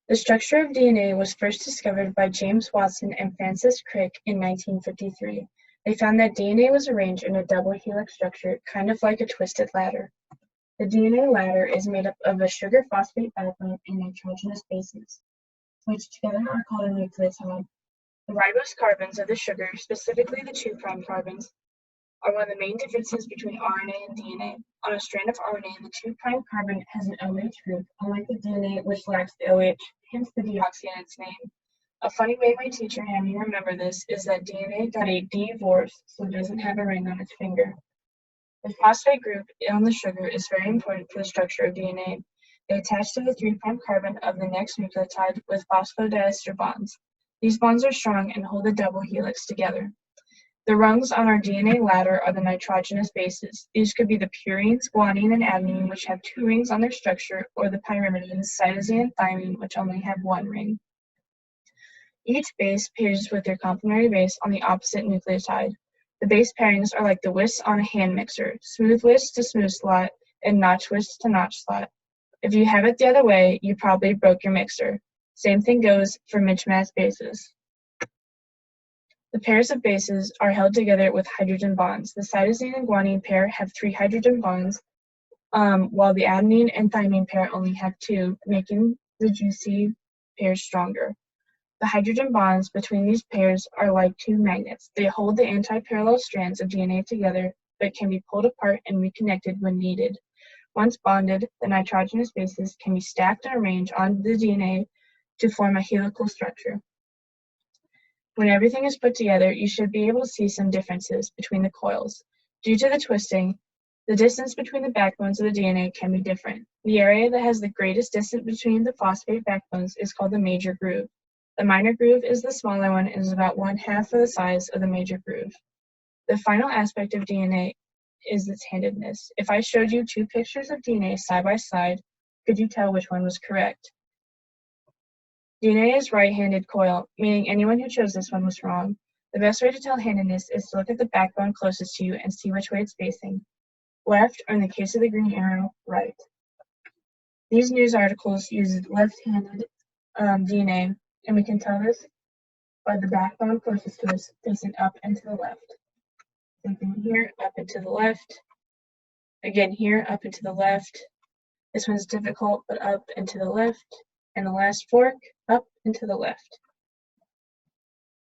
The structure of DNA was first discovered by James Watson and Francis Crick in 1953. They found that DNA was arranged in a double helix structure, kind of like a twisted ladder. The DNA ladder is made up of a sugar phosphate backbone and nitrogenous bases, which together are called a nucleotide. The ribose carbons of the sugar, specifically the 2' carbons, are one of the main differences between RNA and DNA. On a strand of RNA, the 2' carbon has an OH group, unlike the DNA, which lacks the OH, hence the deoxy in its name. A funny way my teacher had me remember this is that DNA got a divorce, so it doesn't have a ring on its finger. The phosphate group on the sugar is very important for the structure of DNA. They attach to the 3' carbon of the next nucleotide with phosphodiester bonds. These bonds are strong and hold the double helix together. The rungs on our DNA ladder are the nitrogenous bases. These could be the purines, guanine, and adenine, which have 2 rings on their structure, or the pyrimidines, cytosine and thymine, which only have 1 ring. Each base pairs with their complementary base on the opposite nucleotide. The base pairings are like the whisks on a hand mixer, smooth whisk to smooth slot, and notch whisk to notch slot. If you have it the other way, you probably broke your mixer. Same thing goes for mismatched bases. The pairs of bases are held together with hydrogen bonds. The cytosine and guanine pair have 3 hydrogen bonds, while the adenine and thymine pair only have 2, making the juicy pair stronger. The hydrogen bonds between these pairs are like 2 magnets. They hold the anti-parallel strands of DNA together, but can be pulled apart and reconnected when needed. Once bonded, the nitrogenous bases can be stacked and arranged on the DNA to form a helical structure. When everything is put together, you should be able to see some differences between the coils. Due to the twisting, the distance between the backbones of the DNA can be different. The area that has the greatest distance between the phosphate backbones is called the major groove. The minor groove is the smaller one and is about 1/2 of the size of the major groove. The final aspect of DNA is its handedness. If I showed you 2 pictures of DNA side by side, could you tell which one was correct? DNA is right-handed coil, meaning anyone who chose this one was wrong. The best way to tell handedness is to look at the backbone closest to you and see which way it's facing. Left, or in the case of the green arrow, right. These news articles use left-handed DNA, and we can tell this by the backbone closest to us facing up and to the left. Same thing here, up and to the left. Again here, up and to the left. This one's difficult, but up and to the left. And the last fork, up and to the left.